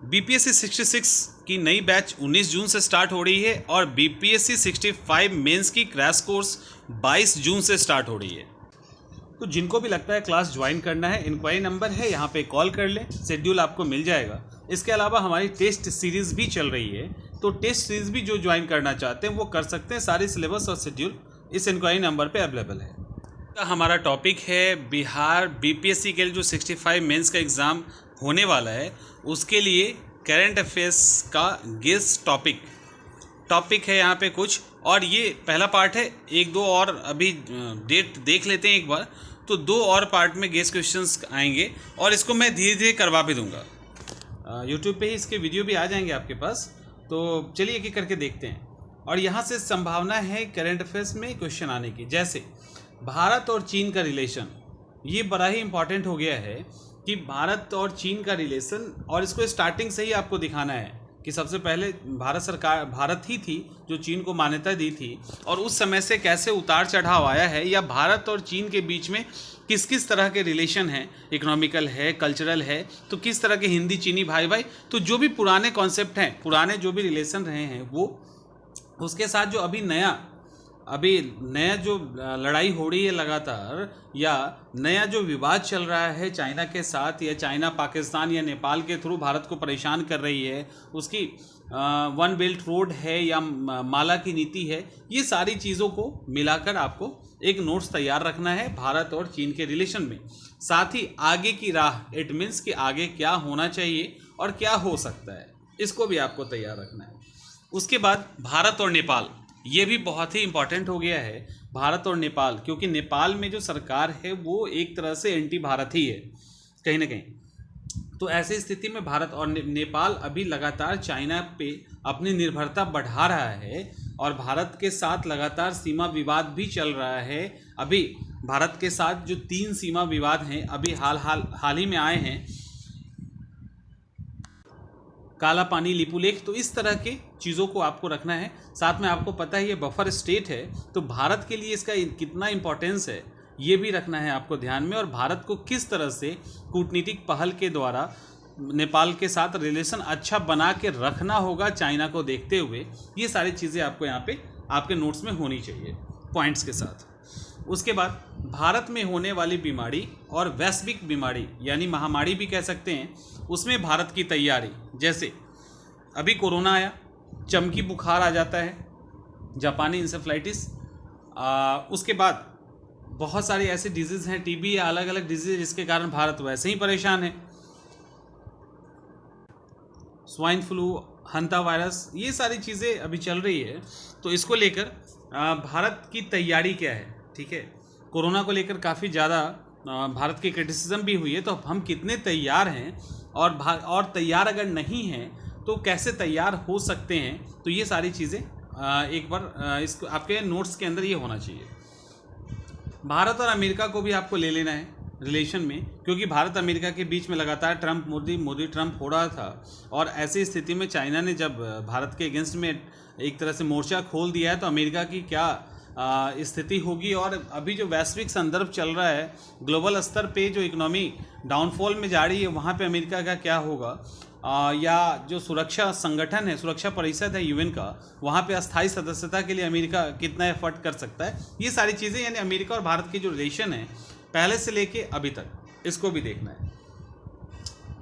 BPSC 66 की नई batch 19 जून से स्टार्ट हो रही है और बीपीएससी 65 मेंस की क्रैश कोर्स 22 जून से स्टार्ट हो रही है। तो जिनको भी लगता है क्लास ज्वाइन करना है, इंक्वायरी नंबर है, यहाँ पे कॉल कर लें, शेड्यूल आपको मिल जाएगा। इसके अलावा हमारी टेस्ट सीरीज़ भी चल रही है, तो टेस्ट सीरीज़ भी जो ज्वाइन करना चाहते हैं वो कर सकते हैं। सारी सिलेबस और शेड्यूल इस इंक्वायरी नंबर पे अवेलेबल है। हमारा टॉपिक है बिहार बीपीएससी के लिए जो 65 मेंस का एग्ज़ाम होने वाला है उसके लिए करंट अफेयर्स का गेस टॉपिक है यहाँ पे कुछ, और ये पहला पार्ट है। एक दो और अभी डेट देख लेते हैं एक बार, तो दो और पार्ट में गेस क्वेश्चंस आएंगे और इसको मैं धीरे धीरे करवा भी दूंगा। यूट्यूब पे ही इसके वीडियो भी आ जाएंगे आपके पास, तो चलिए एक एक करके देखते हैं। और यहाँ से संभावना है करंट अफेयर्स में क्वेश्चन आने की, जैसे भारत और चीन का रिलेशन, ये बड़ा ही इम्पॉर्टेंट हो गया है कि भारत और चीन का रिलेशन, और इसको स्टार्टिंग से ही आपको दिखाना है कि सबसे पहले भारत ही थी जो चीन को मान्यता दी थी, और उस समय से कैसे उतार चढ़ाव आया है, या भारत और चीन के बीच में किस किस तरह के रिलेशन हैं, इकोनॉमिकल है, कल्चरल है, तो किस तरह के हिंदी चीनी भाई भाई, तो जो भी पुराने कॉन्सेप्ट हैं, पुराने जो भी रिलेशन रहे हैं वो, उसके साथ जो अभी नया जो लड़ाई हो रही है लगातार, या नया जो विवाद चल रहा है चाइना के साथ, या चाइना पाकिस्तान या नेपाल के थ्रू भारत को परेशान कर रही है, उसकी वन बेल्ट रोड है या माला की नीति है, ये सारी चीज़ों को मिलाकर आपको एक नोट्स तैयार रखना है भारत और चीन के रिलेशन में। साथ ही आगे की राह, इट मीन्स कि आगे क्या होना चाहिए और क्या हो सकता है, इसको भी आपको तैयार रखना है। उसके बाद भारत और नेपाल, ये भी बहुत ही इम्पॉर्टेंट हो गया है, भारत और नेपाल, क्योंकि नेपाल में जो सरकार है वो एक तरह से एंटी भारत ही है कहीं ना कहीं। तो ऐसी स्थिति में भारत और नेपाल अभी लगातार चाइना पे अपनी निर्भरता बढ़ा रहा है, और भारत के साथ लगातार सीमा विवाद भी चल रहा है। अभी भारत के साथ जो 3 सीमा विवाद हैं अभी हाल ही में आए हैं, काला पानी, लिपुलेख, तो इस तरह के चीज़ों को आपको रखना है। साथ में आपको पता है ये बफर स्टेट है, तो भारत के लिए इसका कितना इम्पोर्टेंस है ये भी रखना है आपको ध्यान में, और भारत को किस तरह से कूटनीतिक पहल के द्वारा नेपाल के साथ रिलेशन अच्छा बना के रखना होगा चाइना को देखते हुए, ये सारी चीज़ें आपको यहाँ पे आपके नोट्स में होनी चाहिए पॉइंट्स के साथ। उसके बाद भारत में होने वाली बीमारी और वैश्विक बीमारी यानी महामारी भी कह सकते हैं, उसमें भारत की तैयारी, जैसे अभी कोरोना आया, चमकी बुखार आ जाता है, जापानी इंसेफ्लाइटिस, उसके बाद बहुत सारी ऐसी डिजीज़ हैं, टीबी या अलग अलग डिजीज़ जिसके कारण भारत वैसे ही परेशान है, स्वाइन फ्लू, हंता वायरस, ये सारी चीज़ें अभी चल रही है। तो इसको लेकर भारत की तैयारी क्या है, ठीक है। कोरोना को लेकर काफ़ी ज़्यादा भारत की क्रिटिसिज्म भी हुई है, तो हम कितने तैयार हैं, और तैयार अगर नहीं हैं तो कैसे तैयार हो सकते हैं, तो ये सारी चीज़ें एक बार इसको आपके नोट्स के अंदर ये होना चाहिए। भारत और अमेरिका को भी आपको ले लेना है रिलेशन में, क्योंकि भारत अमेरिका के बीच में लगातार ट्रंप मोदी ट्रंप हो रहा था, और ऐसी स्थिति में चाइना ने जब भारत के अगेंस्ट में एक तरह से मोर्चा खोल दिया है, तो अमेरिका की क्या स्थिति होगी। और अभी जो वैश्विक संदर्भ चल रहा है, ग्लोबल स्तर पे जो इकोनॉमी डाउनफॉल में जा रही है, वहाँ पे अमेरिका का क्या होगा, या जो सुरक्षा संगठन है, सुरक्षा परिषद है यूएन का, वहाँ पे अस्थायी सदस्यता के लिए अमेरिका कितना एफर्ट कर सकता है, ये सारी चीज़ें, यानी अमेरिका और भारत की जो रिलेशन है पहले से लेके अभी तक, इसको भी देखना है।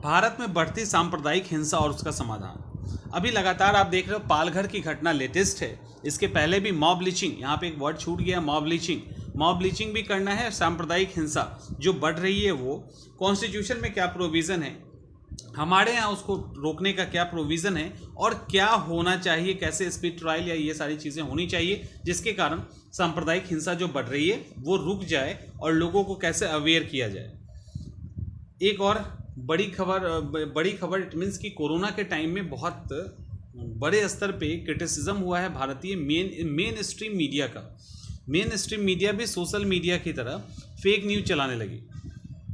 भारत में बढ़ती सांप्रदायिक हिंसा और उसका समाधान, अभी लगातार आप देख रहे हो पालघर की घटना लेटेस्ट है, इसके पहले भी मॉब लिचिंग, यहाँ पे एक वर्ड छूट गया, मॉब लिचिंग भी करना है। सांप्रदायिक हिंसा जो बढ़ रही है, वो कॉन्स्टिट्यूशन में क्या प्रोविज़न है, हमारे यहाँ उसको रोकने का क्या प्रोविज़न है, और क्या होना चाहिए, कैसे स्पीड ट्रायल या ये सारी चीज़ें होनी चाहिए, जिसके कारण सांप्रदायिक हिंसा जो बढ़ रही है वो रुक जाए, और लोगों को कैसे अवेयर किया जाए। एक और बड़ी खबर इट मीन्स कि कोरोना के टाइम में बहुत बड़े स्तर पे क्रिटिसिज्म हुआ है भारतीय मेन स्ट्रीम मीडिया का। मेन स्ट्रीम मीडिया भी सोशल मीडिया की तरह फेक न्यूज़ चलाने लगी,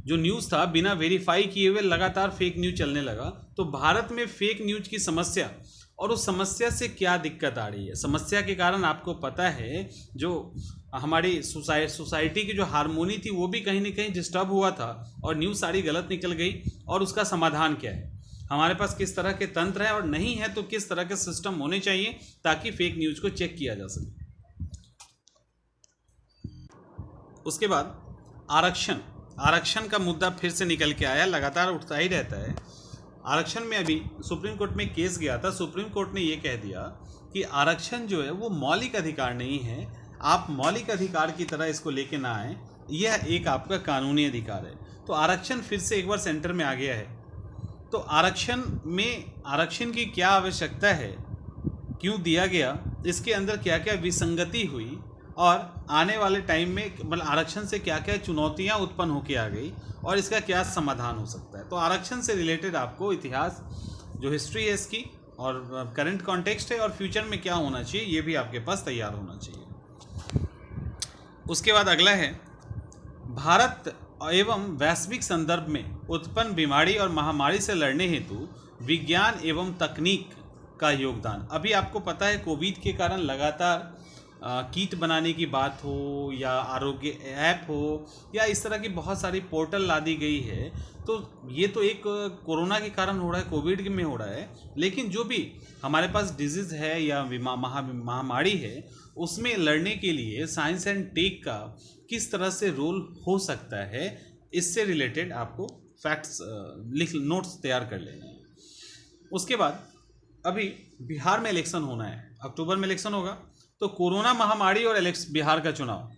जो न्यूज़ था बिना वेरीफाई किए हुए लगातार फेक न्यूज़ चलने लगा। तो भारत में फेक न्यूज़ की समस्या, और उस समस्या से क्या दिक्कत आ रही है, समस्या के कारण आपको पता है जो हमारी सोसाइटी की जो हारमोनी थी वो भी कहीं ना कहीं डिस्टर्ब हुआ था, और न्यूज़ सारी गलत निकल गई, और उसका समाधान क्या है। हमारे पास किस तरह के तंत्र है और नहीं है तो किस तरह के सिस्टम होने चाहिए ताकि फेक न्यूज को चेक किया जा सके। उसके बाद आरक्षण का मुद्दा फिर से निकल के आया, लगातार उठता ही रहता है। आरक्षण में अभी सुप्रीम कोर्ट में केस गया था, सुप्रीम कोर्ट ने ये कह दिया कि आरक्षण जो है वो मौलिक अधिकार नहीं है, आप मौलिक अधिकार की तरह इसको लेके ना आए, यह एक आपका कानूनी अधिकार है। तो आरक्षण फिर से एक बार सेंटर में आ गया है। तो आरक्षण की क्या आवश्यकता है, क्यों दिया गया, इसके अंदर क्या क्या विसंगति हुई और आने वाले टाइम में मतलब आरक्षण से क्या क्या चुनौतियां उत्पन्न होकर आ गई और इसका क्या समाधान हो सकता है। तो आरक्षण से रिलेटेड आपको इतिहास जो हिस्ट्री है इसकी और करंट कॉन्टेक्स्ट है और फ्यूचर में क्या होना चाहिए ये भी आपके पास तैयार होना चाहिए। उसके बाद अगला है भारत एवं वैश्विक संदर्भ में उत्पन्न बीमारी और महामारी से लड़ने हेतु विज्ञान एवं तकनीक का योगदान। अभी आपको पता है कोविड के कारण लगातार किट बनाने की बात हो या आरोग्य ऐप हो या इस तरह की बहुत सारी पोर्टल ला दी गई है। तो ये तो एक कोरोना के कारण हो रहा है, कोविड में हो रहा है, लेकिन जो भी हमारे पास डिजीज़ है या महामारी है उसमें लड़ने के लिए साइंस एंड टेक का किस तरह से रोल हो सकता है, इससे रिलेटेड आपको फैक्ट्स नोट्स तैयार कर लेने हैं। उसके बाद अभी बिहार में इलेक्शन होना है, अक्टूबर में इलेक्शन होगा। तो कोरोना महामारी और बिहार का चुनाव,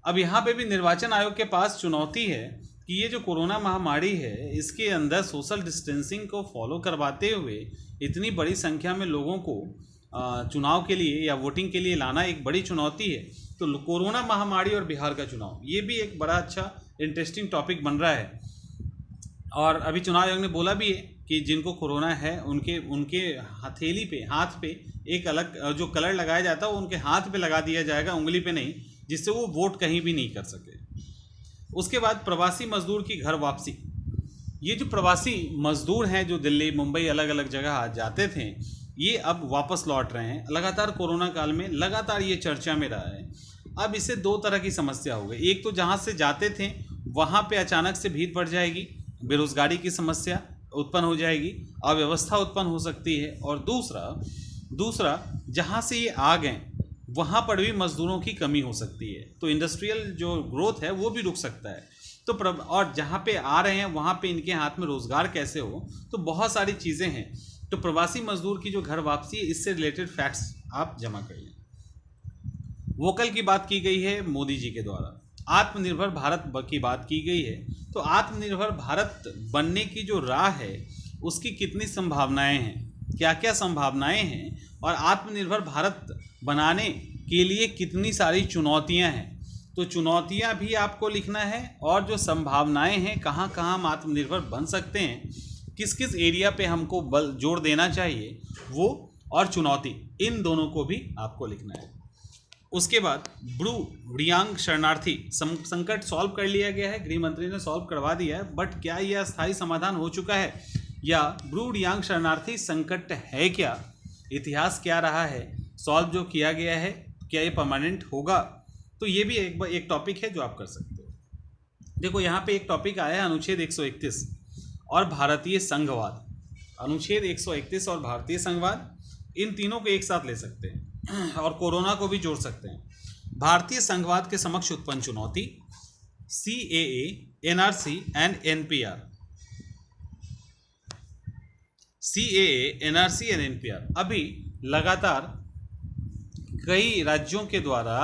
अब यहाँ पे भी निर्वाचन आयोग के पास चुनौती है कि ये जो कोरोना महामारी है इसके अंदर सोशल डिस्टेंसिंग को फॉलो करवाते हुए इतनी बड़ी संख्या में लोगों को चुनाव के लिए या वोटिंग के लिए लाना एक बड़ी चुनौती है। तो कोरोना महामारी और बिहार का चुनाव ये भी एक बड़ा अच्छा इंटरेस्टिंग टॉपिक बन रहा है। और अभी चुनाव आयोग ने बोला भी है कि जिनको कोरोना है उनके हथेली पे, हाथ पे एक अलग जो कलर लगाया जाता है वो उनके हाथ पे लगा दिया जाएगा, उंगली पे नहीं, जिससे वो वोट कहीं भी नहीं कर सके। उसके बाद प्रवासी मजदूर की घर वापसी, ये जो प्रवासी मजदूर हैं जो दिल्ली मुंबई अलग अलग जगह जाते थे ये अब वापस लौट रहे हैं। लगातार कोरोना काल में लगातार ये चर्चा में रहा है। अब इससे दो तरह की समस्या हो गई, एक तो जहाँ से जाते थे वहाँ पे अचानक से भीड़ बढ़ जाएगी, बेरोजगारी की समस्या उत्पन्न हो जाएगी, अव्यवस्था उत्पन्न हो सकती है, और दूसरा जहाँ से ये आ गए वहाँ पर भी मजदूरों की कमी हो सकती है, तो इंडस्ट्रियल जो ग्रोथ है वो भी रुक सकता है। तो और जहाँ पे आ रहे हैं वहाँ पे इनके हाथ में रोजगार कैसे हो, तो बहुत सारी चीज़ें हैं। तो प्रवासी मजदूर की जो घर वापसी है इससे रिलेटेड फैक्ट्स आप जमा कर लें। वोकल की बात की गई है मोदी जी के द्वारा, आत्मनिर्भर भारत की बात की गई है। तो आत्मनिर्भर भारत बनने की जो राह है उसकी कितनी संभावनाएं हैं, क्या क्या संभावनाएं हैं, और आत्मनिर्भर भारत बनाने के लिए कितनी सारी चुनौतियां हैं। तो चुनौतियां भी आपको लिखना है और जो संभावनाएं हैं, कहाँ कहाँ हम आत्मनिर्भर बन सकते हैं, किस किस एरिया पे हमको बल जोर देना चाहिए वो, और चुनौती, इन दोनों को भी आपको लिखना है। उसके बाद ब्रू रियांग शरणार्थी संकट सॉल्व कर लिया गया है, गृह मंत्री ने सॉल्व करवा दिया है, बट क्या यह अस्थायी समाधान हो चुका है या ब्रू रियांग शरणार्थी संकट है क्या, इतिहास क्या रहा है, सॉल्व जो किया गया है क्या ये परमानेंट होगा, तो ये भी एक टॉपिक है जो आप कर सकते हो। देखो यहाँ पे एक टॉपिक आया है अनुच्छेद 131 और भारतीय संघवाद। अनुच्छेद 131 और भारतीय संघवाद, इन तीनों को एक साथ ले सकते हैं और कोरोना को भी जोड़ सकते हैं। भारतीय संघवाद के समक्ष उत्पन्न चुनौती, CAA, NRC and NPR। CAA, NRC and NPR अभी लगातार कई राज्यों के द्वारा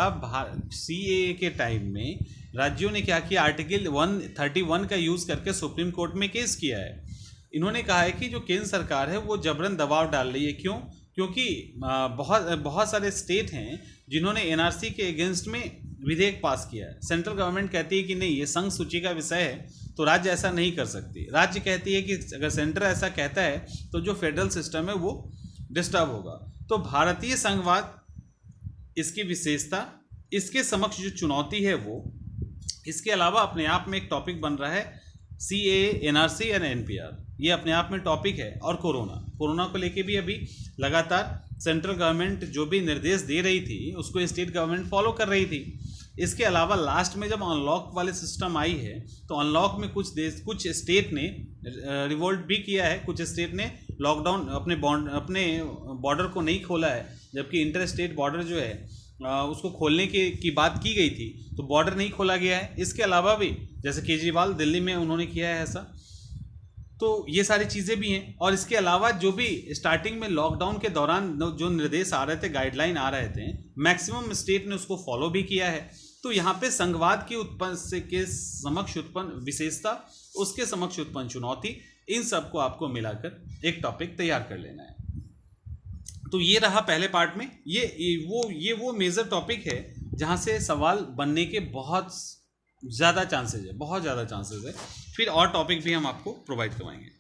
CAA के टाइम में राज्यों ने क्या किया, आर्टिकल 131 का यूज़ करके सुप्रीम कोर्ट में केस किया है। इन्होंने कहा है कि जो केंद्र सरकार है वो जबरन दबाव डाल रही है। क्यों? क्योंकि बहुत सारे स्टेट हैं जिन्होंने NRC के अगेंस्ट में विधेयक पास किया है। सेंट्रल गवर्नमेंट कहती है कि नहीं, ये संघ सूची का विषय है तो राज्य ऐसा नहीं कर सकती। राज्य कहती है कि अगर सेंटर ऐसा कहता है तो जो फेडरल सिस्टम है वो डिस्टर्ब होगा। तो भारतीय संघवाद, इसकी विशेषता, इसके समक्ष जो चुनौती है वो, इसके अलावा अपने आप में एक टॉपिक बन रहा है CAA, NRC एंड NPR, ये अपने आप में टॉपिक है। और कोरोना को लेके भी अभी लगातार सेंट्रल गवर्नमेंट जो भी निर्देश दे रही थी उसको स्टेट गवर्नमेंट फॉलो कर रही थी। इसके अलावा लास्ट में जब अनलॉक वाले सिस्टम आई है तो अनलॉक में कुछ स्टेट ने रिवोल्ट भी किया है, कुछ स्टेट ने लॉकडाउन अपने बॉर्डर को नहीं खोला है, जबकि इंटर स्टेट बॉर्डर जो है उसको खोलने की बात की गई थी तो बॉर्डर नहीं खोला गया है। इसके अलावा भी जैसे केजरीवाल दिल्ली में उन्होंने किया है ऐसा, तो ये सारी चीज़ें भी हैं। और इसके अलावा जो भी स्टार्टिंग में लॉकडाउन के दौरान जो निर्देश आ रहे थे, गाइडलाइन आ रहे थे, मैक्सिमम स्टेट ने उसको फॉलो भी किया है। तो यहाँ पे संघवाद के समक्ष उत्पन्न विशेषता, उसके समक्ष उत्पन्न चुनौती, इन सबको आपको मिलाकर एक टॉपिक तैयार कर लेना है। तो ये रहा पहले पार्ट में। ये वो मेजर टॉपिक है जहाँ से सवाल बनने के बहुत ज़्यादा चांसेस है, बहुत ज़्यादा चांसेस है। फिर और टॉपिक भी हम आपको प्रोवाइड करवाएंगे।